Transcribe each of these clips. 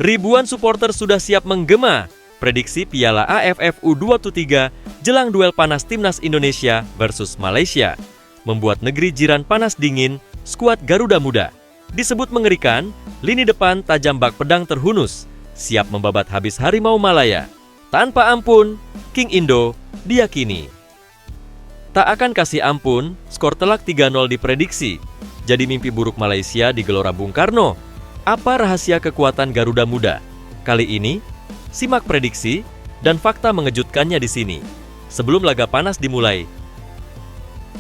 Ribuan supporter sudah siap menggema prediksi Piala AFF U23 jelang duel panas Timnas Indonesia versus Malaysia. Membuat negeri jiran panas dingin, skuad Garuda Muda disebut mengerikan, lini depan tajam bak pedang terhunus, siap membabat habis Harimau Malaya. Tanpa ampun, King Indo diyakini. Tak akan kasih ampun, skor telak 3-0 diprediksi. Jadi mimpi buruk Malaysia di Gelora Bung Karno. Apa rahasia kekuatan Garuda Muda? Kali ini, simak prediksi dan fakta mengejutkannya di sini. Sebelum laga panas dimulai,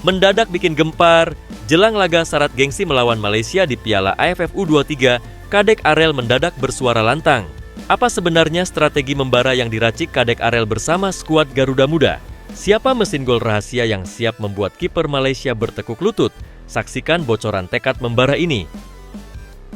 mendadak bikin gempar, jelang laga syarat gengsi melawan Malaysia di Piala AFF U23, Kadek Arel mendadak bersuara lantang. Apa sebenarnya strategi membara yang diracik Kadek Arel bersama skuad Garuda Muda? Siapa mesin gol rahasia yang siap membuat kiper Malaysia bertekuk lutut? Saksikan bocoran tekad membara ini.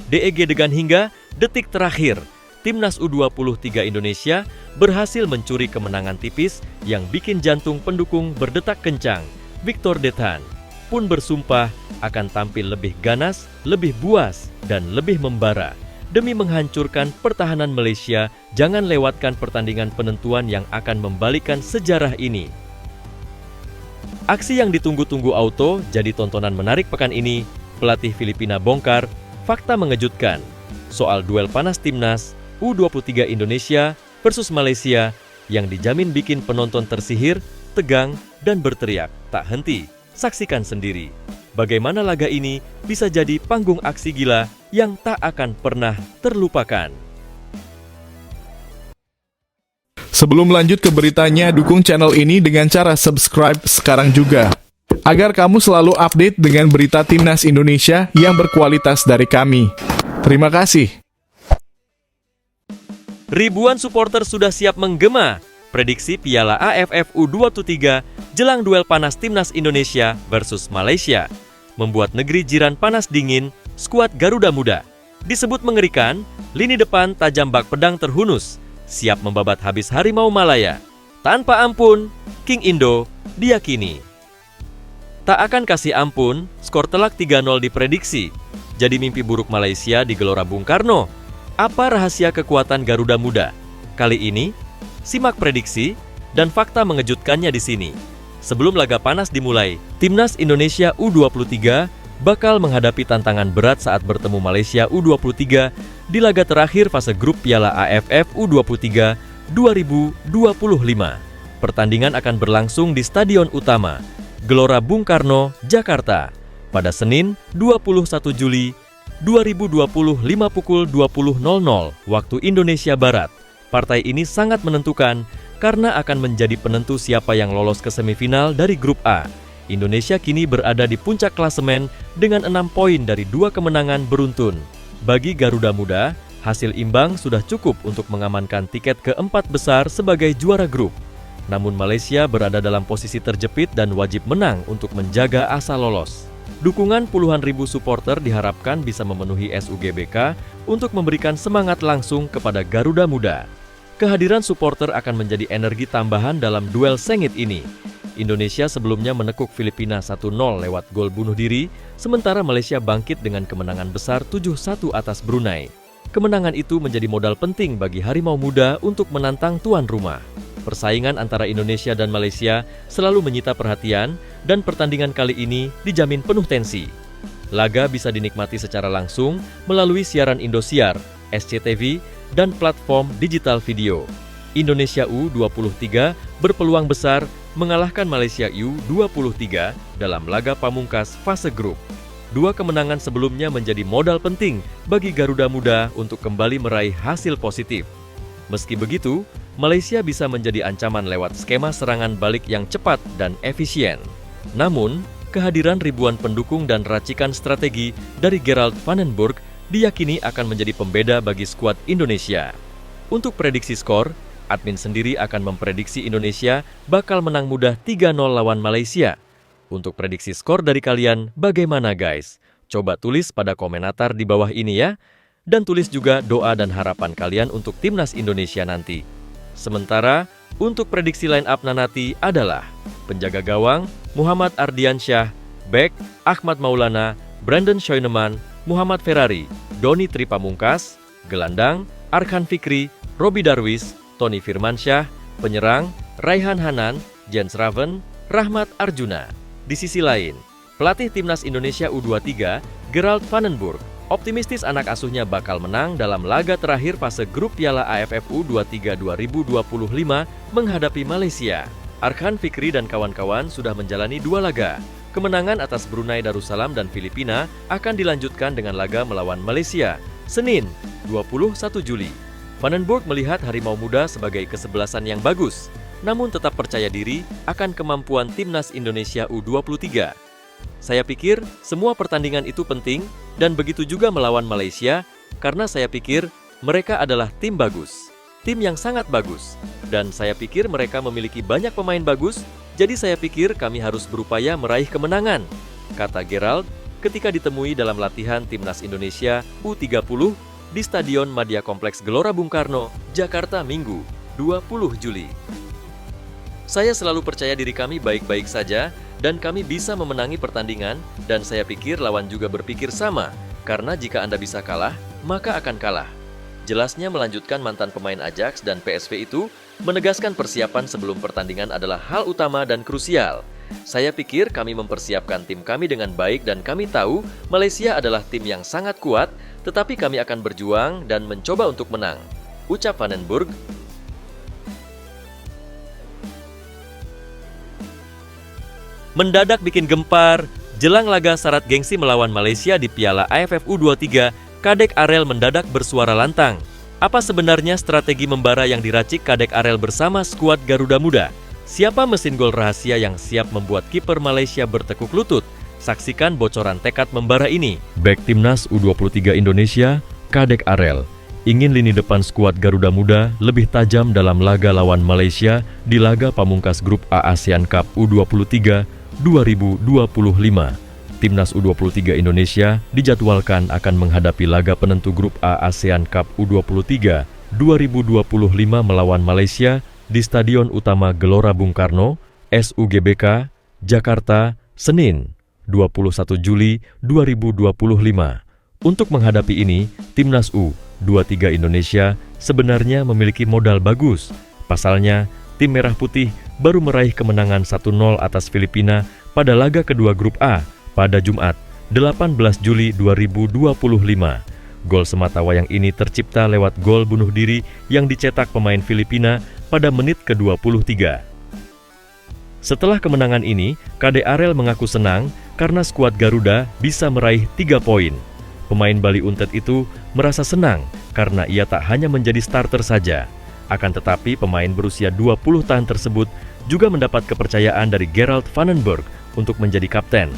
DEG Degan hingga detik terakhir, Timnas U23 Indonesia berhasil mencuri kemenangan tipis yang bikin jantung pendukung berdetak kencang. Victor Dethan pun bersumpah akan tampil lebih ganas, lebih buas, dan lebih membara. Demi menghancurkan pertahanan Malaysia, jangan lewatkan pertandingan penentuan yang akan membalikkan sejarah ini. Aksi yang ditunggu-tunggu auto jadi tontonan menarik pekan ini. Pelatih Filipina bongkar fakta mengejutkan soal duel panas Timnas U23 Indonesia versus Malaysia yang dijamin bikin penonton tersihir, tegang, dan berteriak tak henti. Saksikan sendiri bagaimana laga ini bisa jadi panggung aksi gila yang tak akan pernah terlupakan. Sebelum lanjut ke beritanya, dukung channel ini dengan cara subscribe sekarang juga, agar kamu selalu update dengan berita Timnas Indonesia yang berkualitas dari kami. Terima kasih. Ribuan supporter sudah siap menggema prediksi Piala AFF U23 jelang duel panas Timnas Indonesia versus Malaysia. Membuat negeri jiran panas dingin, skuad Garuda Muda disebut mengerikan, lini depan tajam bak pedang terhunus, siap membabat habis Harimau Malaya. Tanpa ampun, King Indo diyakini. Tak akan kasih ampun, skor telak 3-0 diprediksi. Jadi mimpi buruk Malaysia di Gelora Bung Karno. Apa rahasia kekuatan Garuda Muda? Kali ini, simak prediksi dan fakta mengejutkannya di sini. Sebelum laga panas dimulai, Timnas Indonesia U23 bakal menghadapi tantangan berat saat bertemu Malaysia U23 di laga terakhir fase grup Piala AFF U23 2025. Pertandingan akan berlangsung di Stadion Utama Gelora Bung Karno, Jakarta pada Senin 21 Juli 2025 pukul 20.00 waktu Indonesia Barat. Partai ini sangat menentukan karena akan menjadi penentu siapa yang lolos ke semifinal dari grup A. Indonesia kini berada di puncak klasemen dengan 6 poin dari 2 kemenangan beruntun. Bagi Garuda Muda, hasil imbang sudah cukup untuk mengamankan tiket ke-4 besar sebagai juara grup. Namun Malaysia berada dalam posisi terjepit dan wajib menang untuk menjaga asa lolos. Dukungan puluhan ribu supporter diharapkan bisa memenuhi SUGBK untuk memberikan semangat langsung kepada Garuda Muda. Kehadiran supporter akan menjadi energi tambahan dalam duel sengit ini. Indonesia sebelumnya menekuk Filipina 1-0 lewat gol bunuh diri, sementara Malaysia bangkit dengan kemenangan besar 7-1 atas Brunei. Kemenangan itu menjadi modal penting bagi Harimau Muda untuk menantang tuan rumah. Persaingan antara Indonesia dan Malaysia selalu menyita perhatian dan pertandingan kali ini dijamin penuh tensi. Laga bisa dinikmati secara langsung melalui siaran Indosiar, SCTV, dan platform digital video. Indonesia U23 berpeluang besar mengalahkan Malaysia U23 dalam laga pamungkas fase grup. 2 kemenangan sebelumnya menjadi modal penting bagi Garuda Muda untuk kembali meraih hasil positif. Meski begitu, Malaysia bisa menjadi ancaman lewat skema serangan balik yang cepat dan efisien. Namun, kehadiran ribuan pendukung dan racikan strategi dari Gerald Vandenburg diyakini akan menjadi pembeda bagi skuad Indonesia. Untuk prediksi skor, admin sendiri akan memprediksi Indonesia bakal menang mudah 3-0 lawan Malaysia. Untuk prediksi skor dari kalian, bagaimana guys? Coba tulis pada komentar di bawah ini ya. Dan tulis juga doa dan harapan kalian untuk Timnas Indonesia nanti. Sementara, untuk prediksi line up nanti adalah penjaga gawang Muhammad Ardiansyah, bek Ahmad Maulana, Brandon Scheuneman, Muhammad Ferrari, Doni Tripamungkas, gelandang Arkan Fikri, Robi Darwis, Tony Firmansyah, penyerang Raihan Hanan, Jens Raven, Rahmat Arjuna. Di sisi lain, pelatih Timnas Indonesia U23, Gerald Vandenburg, optimistis anak asuhnya bakal menang dalam laga terakhir fase grup Piala AFF U23 2025 menghadapi Malaysia. Arkan Fikri dan kawan-kawan sudah menjalani 2 laga. Kemenangan atas Brunei Darussalam dan Filipina akan dilanjutkan dengan laga melawan Malaysia, Senin, 21 Juli. Vandenburg melihat Harimau Muda sebagai kesebelasan yang bagus, namun tetap percaya diri akan kemampuan Timnas Indonesia U23. Saya pikir semua pertandingan itu penting dan begitu juga melawan Malaysia karena saya pikir mereka adalah tim bagus. Tim yang sangat bagus. Dan saya pikir mereka memiliki banyak pemain bagus, jadi saya pikir kami harus berupaya meraih kemenangan, kata Gerald ketika ditemui dalam latihan Timnas Indonesia U30 di Stadion Madia Kompleks Gelora Bung Karno, Jakarta Minggu, 20 Juli. Saya selalu percaya diri kami baik-baik saja dan kami bisa memenangi pertandingan dan saya pikir lawan juga berpikir sama, karena jika Anda bisa kalah, maka akan kalah. Jelasnya melanjutkan mantan pemain Ajax dan PSV itu menegaskan persiapan sebelum pertandingan adalah hal utama dan krusial. Saya pikir kami mempersiapkan tim kami dengan baik dan kami tahu Malaysia adalah tim yang sangat kuat, tetapi kami akan berjuang dan mencoba untuk menang, ucap Vandenburg. Mendadak bikin gempar, jelang laga syarat gengsi melawan Malaysia di Piala AFF U23, Kadek Arel mendadak bersuara lantang. Apa sebenarnya strategi membara yang diracik Kadek Arel bersama skuad Garuda Muda? Siapa mesin gol rahasia yang siap membuat kiper Malaysia bertekuk lutut? Saksikan bocoran tekad membara ini. Bek Timnas U23 Indonesia, Kadek Arel, ingin lini depan skuad Garuda Muda lebih tajam dalam laga lawan Malaysia di laga pamungkas grup A ASEAN Cup U23 2025. Timnas U23 Indonesia dijadwalkan akan menghadapi laga penentu grup A ASEAN Cup U23 2025 melawan Malaysia di Stadion Utama Gelora Bung Karno, SUGBK, Jakarta, Senin, 21 Juli 2025. Untuk menghadapi ini, Timnas U23 Indonesia sebenarnya memiliki modal bagus. Pasalnya, tim Merah Putih baru meraih kemenangan 1-0 atas Filipina pada laga kedua grup A pada Jumat, 18 Juli 2025. Gol sematawayang ini tercipta lewat gol bunuh diri yang dicetak pemain Filipina pada menit ke-23. Setelah kemenangan ini, Kadek Arel mengaku senang karena skuad Garuda bisa meraih 3 poin. Pemain Bali United itu merasa senang karena ia tak hanya menjadi starter saja. Akan tetapi pemain berusia 20 tahun tersebut juga mendapat kepercayaan dari Gerald Vandenburg untuk menjadi kapten.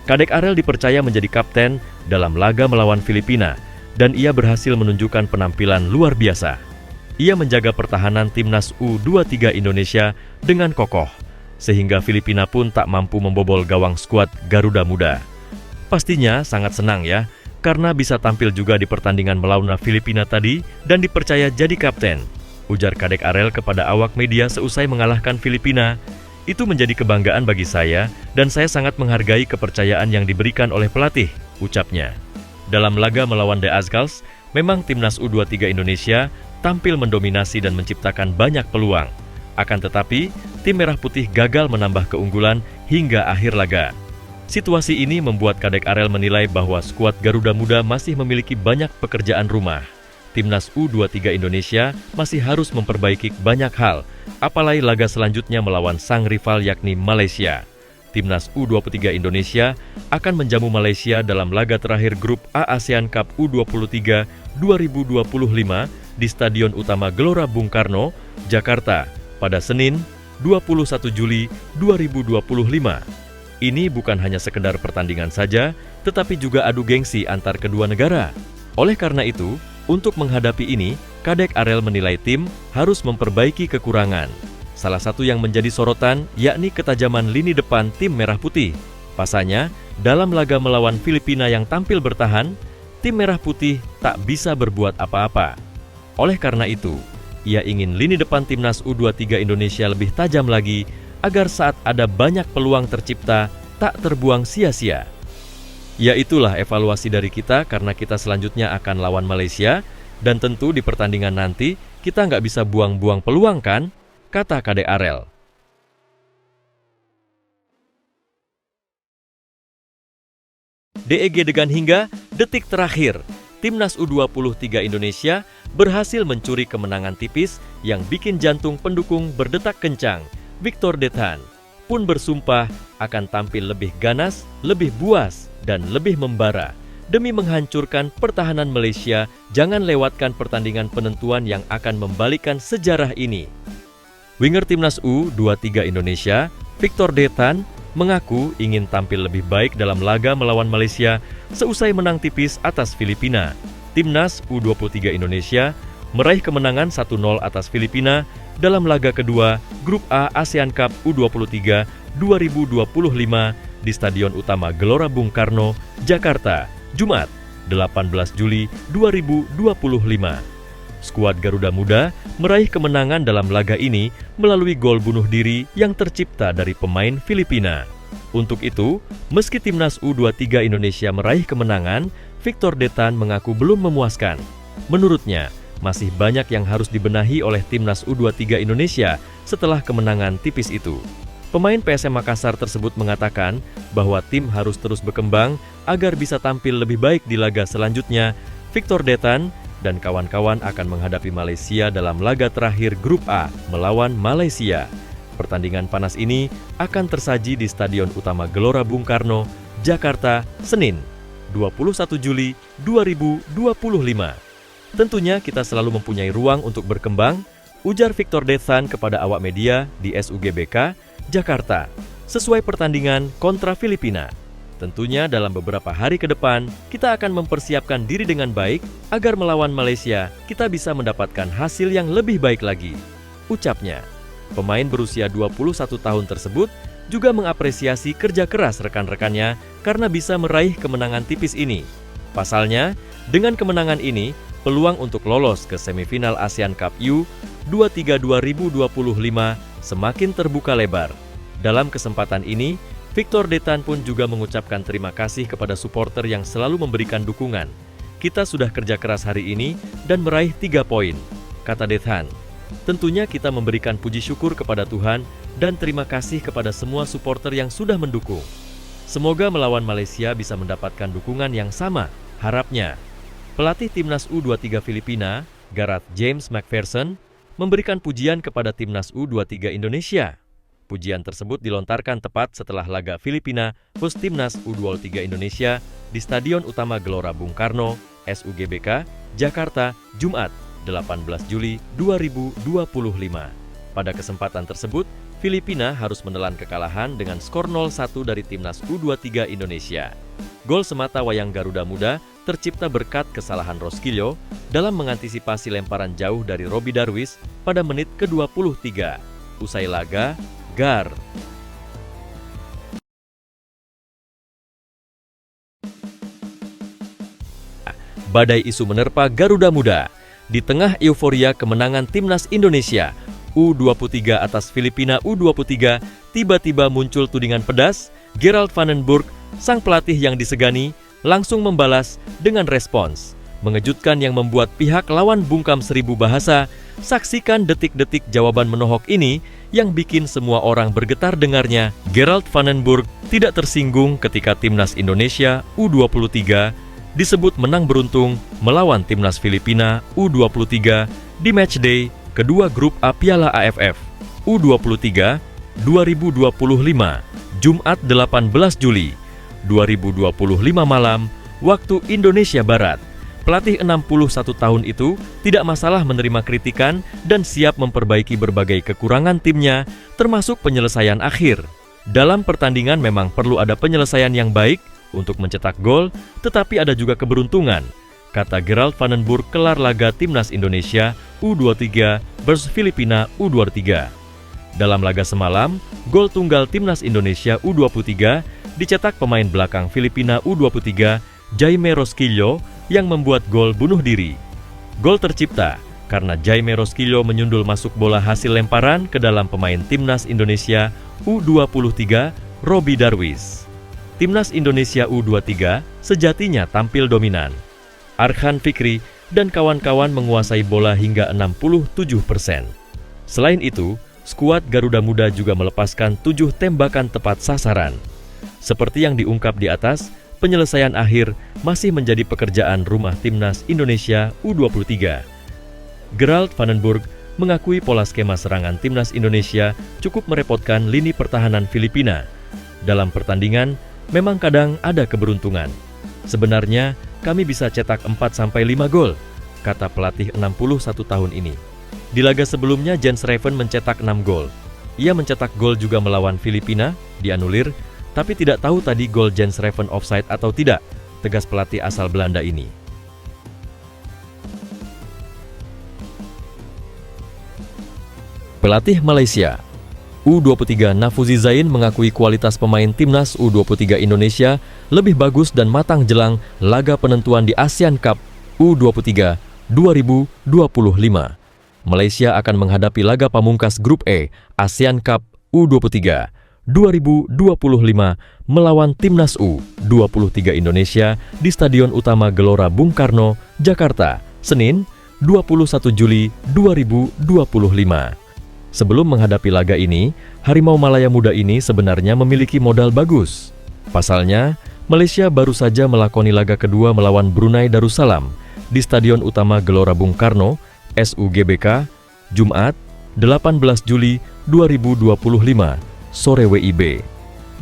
Kadek Arel dipercaya menjadi kapten dalam laga melawan Filipina dan ia berhasil menunjukkan penampilan luar biasa. Ia menjaga pertahanan Timnas U23 Indonesia dengan kokoh, sehingga Filipina pun tak mampu membobol gawang skuad Garuda Muda. Pastinya sangat senang ya, karena bisa tampil juga di pertandingan melawan Filipina tadi dan dipercaya jadi kapten, ujar Kadek Arel kepada awak media seusai mengalahkan Filipina. Itu menjadi kebanggaan bagi saya dan saya sangat menghargai kepercayaan yang diberikan oleh pelatih, ucapnya. Dalam laga melawan The Azgals, memang Timnas U23 Indonesia tampil mendominasi dan menciptakan banyak peluang. Akan tetapi, tim Merah Putih gagal menambah keunggulan hingga akhir laga. Situasi ini membuat Kadek Arel menilai bahwa skuad Garuda Muda masih memiliki banyak pekerjaan rumah. Timnas U23 Indonesia masih harus memperbaiki banyak hal, apalagi laga selanjutnya melawan sang rival yakni Malaysia. Timnas U23 Indonesia akan menjamu Malaysia dalam laga terakhir grup A ASEAN Cup U23 2025 di Stadion Utama Gelora Bung Karno, Jakarta, pada Senin, 21 Juli 2025. Ini bukan hanya sekedar pertandingan saja, tetapi juga adu gengsi antar kedua negara. Oleh karena itu, untuk menghadapi ini, Kadek Arel menilai tim harus memperbaiki kekurangan. Salah satu yang menjadi sorotan yakni ketajaman lini depan tim Merah Putih. Pasalnya, dalam laga melawan Filipina yang tampil bertahan, tim Merah Putih tak bisa berbuat apa-apa. Oleh karena itu, ia ingin lini depan Timnas U23 Indonesia lebih tajam lagi agar saat ada banyak peluang tercipta tak terbuang sia-sia. Ya itulah evaluasi dari kita karena kita selanjutnya akan lawan Malaysia. Dan tentu di pertandingan nanti, kita nggak bisa buang-buang peluang kan? Kata Kade Arel. DEG Degan hingga detik terakhir, Timnas U23 Indonesia berhasil mencuri kemenangan tipis yang bikin jantung pendukung berdetak kencang. Victor Dethan pun bersumpah akan tampil lebih ganas, lebih buas, dan lebih membara demi menghancurkan pertahanan Malaysia. Jangan lewatkan pertandingan penentuan yang akan membalikkan sejarah ini. Winger Timnas U23 Indonesia, Victor Dethan, mengaku ingin tampil lebih baik dalam laga melawan Malaysia seusai menang tipis atas Filipina. Timnas U23 Indonesia meraih kemenangan 1-0 atas Filipina dalam laga kedua Grup A ASEAN Cup U23 2025 di Stadion Utama Gelora Bung Karno, Jakarta, Jumat, 18 Juli 2025. Skuad Garuda Muda meraih kemenangan dalam laga ini melalui gol bunuh diri yang tercipta dari pemain Filipina. Untuk itu, meski Timnas U23 Indonesia meraih kemenangan, Victor Dethan mengaku belum memuaskan. Menurutnya, masih banyak yang harus dibenahi oleh Timnas U23 Indonesia setelah kemenangan tipis itu. Pemain PSM Makassar tersebut mengatakan bahwa tim harus terus berkembang agar bisa tampil lebih baik di laga selanjutnya. Victor Dethan dan kawan-kawan akan menghadapi Malaysia dalam laga terakhir Grup A melawan Malaysia. Pertandingan panas ini akan tersaji di Stadion Utama Gelora Bung Karno, Jakarta, Senin, 21 Juli 2025. Tentunya kita selalu mempunyai ruang untuk berkembang, ujar Victor Dethan kepada awak media di SUGBK, Jakarta, sesuai pertandingan kontra Filipina. Tentunya dalam beberapa hari ke depan, kita akan mempersiapkan diri dengan baik agar melawan Malaysia kita bisa mendapatkan hasil yang lebih baik lagi, ucapnya. Pemain berusia 21 tahun tersebut juga mengapresiasi kerja keras rekan-rekannya karena bisa meraih kemenangan tipis ini. Pasalnya, dengan kemenangan ini, peluang untuk lolos ke semifinal ASEAN Cup U23 2025 semakin terbuka lebar. Dalam kesempatan ini, Victor Dethan pun juga mengucapkan terima kasih kepada supporter yang selalu memberikan dukungan. Kita sudah kerja keras hari ini dan meraih 3 poin, kata Dethan. Tentunya kita memberikan puji syukur kepada Tuhan dan terima kasih kepada semua supporter yang sudah mendukung. Semoga melawan Malaysia bisa mendapatkan dukungan yang sama, harapnya. Pelatih Timnas U23 Filipina, Gareth James McPherson, memberikan pujian kepada Timnas U23 Indonesia. Pujian tersebut dilontarkan tepat setelah laga Filipina host Timnas U23 Indonesia di Stadion Utama Gelora Bung Karno, SUGBK, Jakarta, Jumat, 18 Juli 2025. Pada kesempatan tersebut, Filipina harus menelan kekalahan dengan skor 0-1 dari Timnas U23 Indonesia. Gol semata wayang Garuda Muda tercipta berkat kesalahan Roskillo dalam mengantisipasi lemparan jauh dari Robbie Darwish pada menit ke-23. Usai laga, Gar. Badai isu menerpa Garuda Muda. Di tengah euforia kemenangan Timnas Indonesia U23 atas Filipina U23, tiba-tiba muncul tudingan pedas. Gerald Vandenburg, sang pelatih yang disegani, langsung membalas dengan respons mengejutkan yang membuat pihak lawan bungkam 1000 bahasa. Saksikan detik-detik jawaban menohok ini yang bikin semua orang bergetar dengarnya. Gerald Vandenburg tidak tersinggung ketika Timnas Indonesia U23 disebut menang beruntung melawan Timnas Filipina U23 di matchday kedua Grup A Piala AFF U23 2025, Jumat 18 Juli 2025 malam, waktu Indonesia Barat. Pelatih 61 tahun itu tidak masalah menerima kritikan dan siap memperbaiki berbagai kekurangan timnya, termasuk penyelesaian akhir. Dalam pertandingan memang perlu ada penyelesaian yang baik untuk mencetak gol, tetapi ada juga keberuntungan, kata Gerald Vandenburg kelar laga Timnas Indonesia U23 versus Filipina U23. Dalam laga semalam, gol tunggal Timnas Indonesia U23 dicetak pemain belakang Filipina U23, Jaime Roskillo, yang membuat gol bunuh diri. Gol tercipta karena Jaime Roskillo menyundul masuk bola hasil lemparan ke dalam pemain Timnas Indonesia U23, Robbie Darwish. Timnas Indonesia U23 sejatinya tampil dominan. Arhan Fikri dan kawan-kawan menguasai bola hingga 67%. Selain itu, skuad Garuda Muda juga melepaskan 7 tembakan tepat sasaran. Seperti yang diungkap di atas, penyelesaian akhir masih menjadi pekerjaan rumah Timnas Indonesia U23. Gerald Vandenburg mengakui pola skema serangan Timnas Indonesia cukup merepotkan lini pertahanan Filipina. Dalam pertandingan, memang kadang ada keberuntungan. Sebenarnya, kami bisa cetak 4-5 gol, kata pelatih 61 tahun ini. Di laga sebelumnya, Jens Raven mencetak 6 gol. Ia mencetak gol juga melawan Filipina, dianulir, tapi tidak tahu tadi gol Jens Raven offside atau tidak, tegas pelatih asal Belanda ini. Pelatih Malaysia U23 Nafuzi Zain mengakui kualitas pemain Timnas U23 Indonesia lebih bagus dan matang jelang laga penentuan di ASEAN Cup U23 2025. Malaysia akan menghadapi laga pamungkas Grup E ASEAN Cup U23 2025 melawan Timnas U23 Indonesia di Stadion Utama Gelora Bung Karno, Jakarta, Senin 21 Juli 2025. Sebelum menghadapi laga ini, Harimau Malaya Muda ini sebenarnya memiliki modal bagus. Pasalnya, Malaysia baru saja melakoni laga kedua melawan Brunei Darussalam di Stadion Utama Gelora Bung Karno, SUGBK, Jumat, 18 Juli 2025, sore WIB.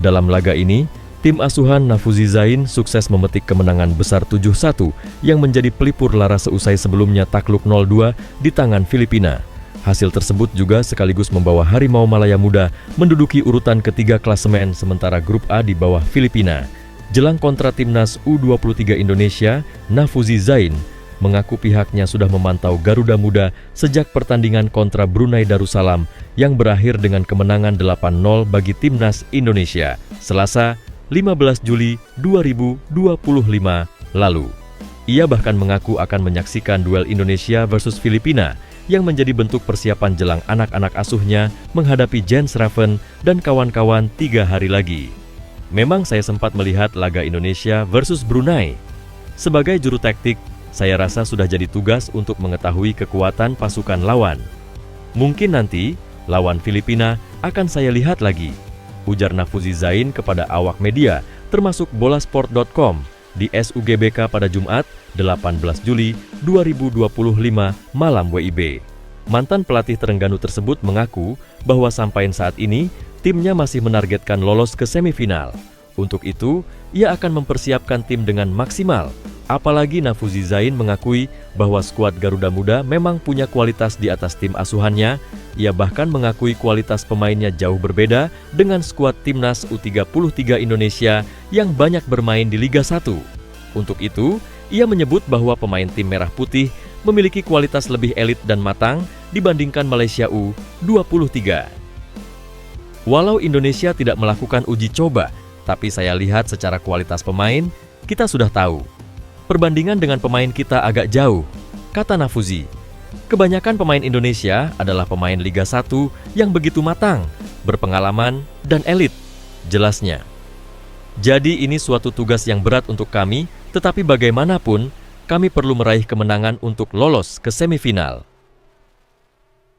Dalam laga ini, tim asuhan Nafuzi Zain sukses memetik kemenangan besar 7-1 yang menjadi pelipur lara seusai sebelumnya takluk 0-2 di tangan Filipina. Hasil tersebut juga sekaligus membawa Harimau Malaya Muda menduduki urutan ketiga klasemen sementara Grup A di bawah Filipina. Jelang kontra Timnas U23 Indonesia, Nafuzi Zain mengaku pihaknya sudah memantau Garuda Muda sejak pertandingan kontra Brunei Darussalam yang berakhir dengan kemenangan 8-0 bagi Timnas Indonesia, Selasa 15 Juli 2025 lalu. Ia bahkan mengaku akan menyaksikan duel Indonesia versus Filipina yang menjadi bentuk persiapan jelang anak-anak asuhnya menghadapi Jens Raven dan kawan-kawan 3 hari lagi. Memang saya sempat melihat laga Indonesia versus Brunei. Sebagai juru taktik, saya rasa sudah jadi tugas untuk mengetahui kekuatan pasukan lawan. Mungkin nanti, lawan Filipina akan saya lihat lagi, ujar Nafuzi Zain kepada awak media, termasuk bolasport.com, di SUGBK pada Jumat, 18 Juli 2025 malam WIB. Mantan pelatih Terengganu tersebut mengaku bahwa sampai saat ini, timnya masih menargetkan lolos ke semifinal. Untuk itu, ia akan mempersiapkan tim dengan maksimal. Apalagi Nafuzi Zain mengakui bahwa skuad Garuda Muda memang punya kualitas di atas tim asuhannya. Ia bahkan mengakui kualitas pemainnya jauh berbeda dengan skuad Timnas U33 Indonesia yang banyak bermain di Liga 1. Untuk itu, ia menyebut bahwa pemain tim Merah Putih memiliki kualitas lebih elit dan matang dibandingkan Malaysia U23. Walau Indonesia tidak melakukan uji coba, tapi saya lihat secara kualitas pemain, kita sudah tahu. Perbandingan dengan pemain kita agak jauh, kata Nafuzi. Kebanyakan pemain Indonesia adalah pemain Liga 1 yang begitu matang, berpengalaman, dan elit, jelasnya. Jadi ini suatu tugas yang berat untuk kami, tetapi bagaimanapun, kami perlu meraih kemenangan untuk lolos ke semifinal.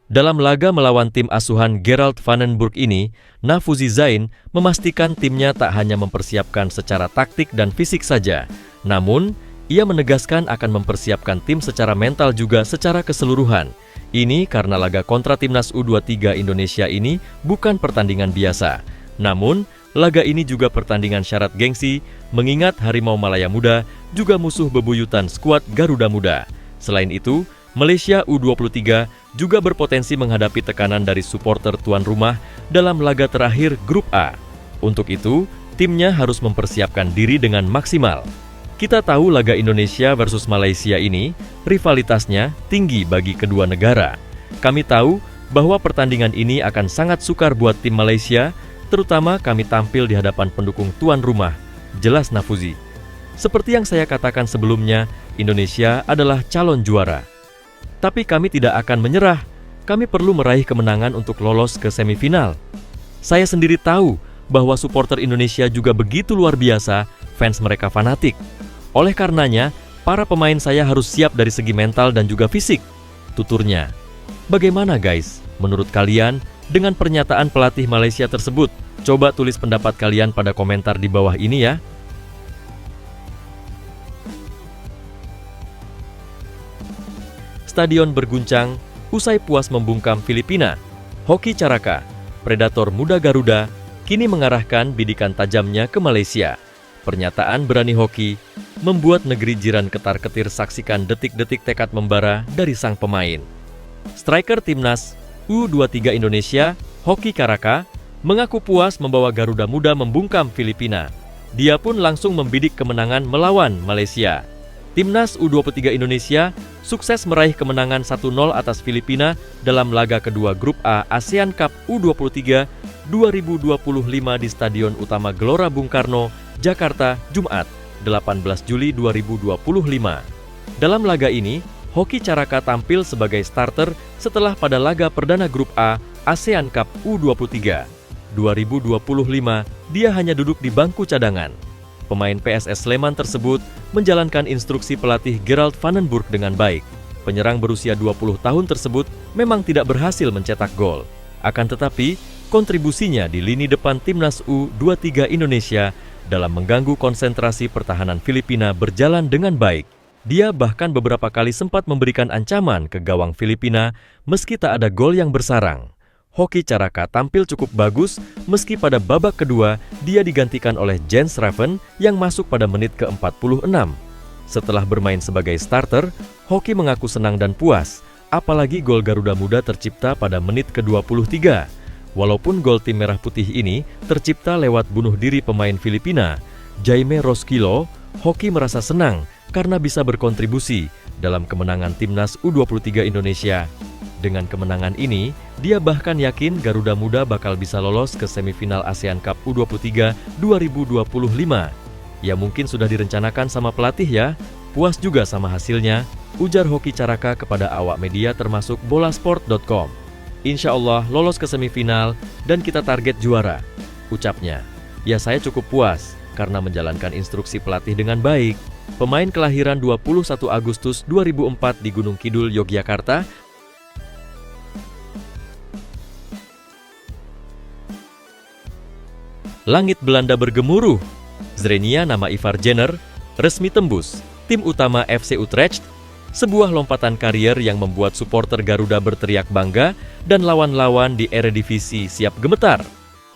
Dalam laga melawan tim asuhan Gerald Vandenburg ini, Nafuzi Zain memastikan timnya tak hanya mempersiapkan secara taktik dan fisik saja, namun ia menegaskan akan mempersiapkan tim secara mental juga secara keseluruhan. Ini karena laga kontra Timnas U23 Indonesia ini bukan pertandingan biasa. Namun, laga ini juga pertandingan syarat gengsi, mengingat Harimau Malaya Muda juga musuh bebuyutan skuad Garuda Muda. Selain itu, Malaysia U23 juga berpotensi menghadapi tekanan dari supporter tuan rumah dalam laga terakhir Grup A. Untuk itu, timnya harus mempersiapkan diri dengan maksimal. Kita tahu laga Indonesia versus Malaysia ini, rivalitasnya tinggi bagi kedua negara. Kami tahu bahwa pertandingan ini akan sangat sukar buat tim Malaysia, terutama kami tampil di hadapan pendukung tuan rumah, jelas Nafuzi. Seperti yang saya katakan sebelumnya, Indonesia adalah calon juara. Tapi kami tidak akan menyerah, kami perlu meraih kemenangan untuk lolos ke semifinal. Saya sendiri tahu bahwa supporter Indonesia juga begitu luar biasa, fans mereka fanatik. Oleh karenanya, Para pemain saya harus siap dari segi mental dan juga fisik, tuturnya. Bagaimana guys, menurut kalian dengan pernyataan pelatih Malaysia tersebut? Coba tulis pendapat kalian pada komentar di bawah ini ya. Stadion berguncang usai puas membungkam Filipina. Hoki Caraka, predator muda Garuda, kini mengarahkan bidikan tajamnya ke Malaysia. Pernyataan berani Hoki membuat negeri jiran ketar-ketir saksikan detik-detik tekad membara dari sang pemain. Striker timnas U23 Indonesia, Hoki Caraka, mengaku puas membawa Garuda Muda membungkam Filipina. Dia pun langsung membidik kemenangan melawan Malaysia. Timnas U23 Indonesia sukses meraih kemenangan 1-0 atas Filipina dalam laga kedua Grup A ASEAN Cup U23 2025 di Stadion Utama Gelora Bung Karno, Jakarta, Jumat, 18 Juli 2025. Dalam laga ini, Hoki Caraka tampil sebagai starter setelah pada laga perdana Grup A ASEAN Cup U23 2025, dia hanya duduk di bangku cadangan. Pemain PSS Sleman tersebut menjalankan instruksi pelatih Gerald Vandenburg dengan baik. Penyerang berusia 20 tahun tersebut memang tidak berhasil mencetak gol. Akan tetapi, kontribusinya di lini depan Timnas U23 Indonesia dalam mengganggu konsentrasi pertahanan Filipina berjalan dengan baik. Dia bahkan beberapa kali sempat memberikan ancaman ke gawang Filipina meski tak ada gol yang bersarang. Hoki Caraka tampil cukup bagus meski pada babak kedua dia digantikan oleh Jens Raven yang masuk pada menit ke-46. Setelah bermain sebagai starter, Hoki mengaku senang dan puas, apalagi gol Garuda Muda tercipta pada menit ke-23. Walaupun gol tim merah putih ini tercipta lewat bunuh diri pemain Filipina, Jaime Roskilo, Hoki merasa senang karena bisa berkontribusi dalam kemenangan Timnas U23 Indonesia. Dengan kemenangan ini, dia bahkan yakin Garuda Muda bakal bisa lolos ke semifinal ASEAN Cup U23 2025. Ya mungkin sudah direncanakan sama pelatih ya, puas juga sama hasilnya, ujar Hoki Caraka kepada awak media termasuk bolasport.com. Insya Allah lolos ke semifinal dan kita target juara, ucapnya. Ya saya cukup puas karena menjalankan instruksi pelatih dengan baik. Pemain kelahiran 21 Agustus 2004 di Gunung Kidul, Yogyakarta, langit Belanda bergemuruh. Zrenia nama Ivar Jenner resmi tembus tim utama FC Utrecht, sebuah lompatan karier yang membuat supporter Garuda berteriak bangga dan lawan-lawan di Eredivisie siap gemetar.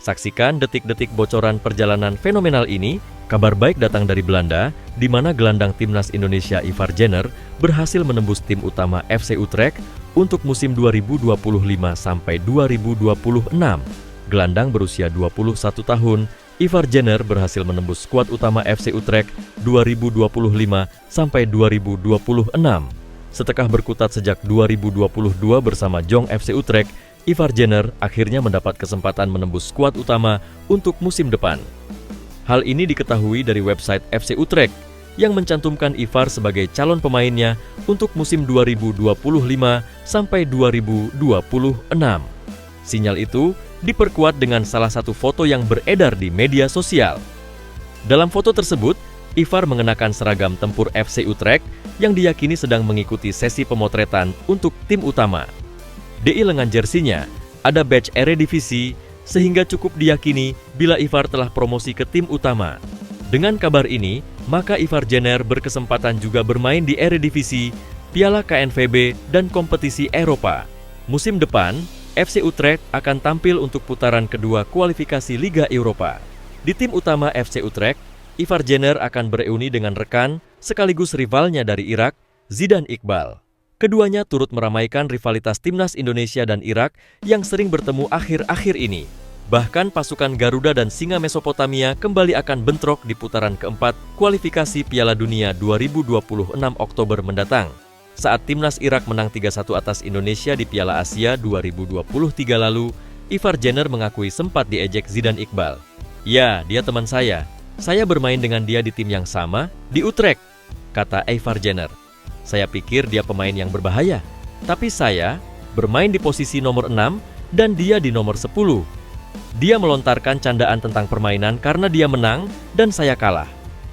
Saksikan detik-detik bocoran perjalanan fenomenal ini. Kabar baik datang dari Belanda, di mana gelandang timnas Indonesia Ivar Jenner berhasil menembus tim utama FC Utrecht untuk musim 2025 sampai 2026. Gelandang berusia 21 tahun, Ivar Jenner berhasil menembus skuad utama FC Utrecht 2025 sampai 2026. Setelah berkutat sejak 2022 bersama Jong FC Utrecht, Ivar Jenner akhirnya mendapat kesempatan menembus skuad utama untuk musim depan. Hal ini diketahui dari website FC Utrecht yang mencantumkan Ivar sebagai calon pemainnya untuk musim 2025 sampai 2026. Sinyal itu diperkuat dengan salah satu foto yang beredar di media sosial. Dalam foto tersebut, Ivar mengenakan seragam tempur FC Utrecht yang diyakini sedang mengikuti sesi pemotretan untuk tim utama. Di lengan jersinya ada badge Eredivisie sehingga cukup diyakini bila Ivar telah promosi ke tim utama. Dengan kabar ini, maka Ivar Jenner berkesempatan juga bermain di Eredivisie, Piala KNVB, dan kompetisi Eropa. Musim depan, FC Utrecht akan tampil untuk putaran kedua kualifikasi Liga Eropa. Di tim utama FC Utrecht, Ivar Jenner akan bereuni dengan rekan sekaligus rivalnya dari Irak, Zidane Iqbal. Keduanya turut meramaikan rivalitas timnas Indonesia dan Irak yang sering bertemu akhir-akhir ini. Bahkan pasukan Garuda dan Singa Mesopotamia kembali akan bentrok di putaran keempat kualifikasi Piala Dunia 2026 Oktober mendatang. Saat timnas Irak menang 3-1 atas Indonesia di Piala Asia 2023 lalu, Ivar Jenner mengakui sempat diejek Zidane Iqbal. Ya, dia teman saya. Saya bermain dengan dia di tim yang sama, di Utrecht, kata Ivar Jenner. Saya pikir dia pemain yang berbahaya, tapi saya bermain di posisi nomor 6 dan dia di nomor 10. Dia melontarkan candaan tentang permainan karena dia menang dan saya kalah.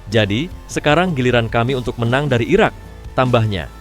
Jadi, sekarang giliran kami untuk menang dari Irak, tambahnya.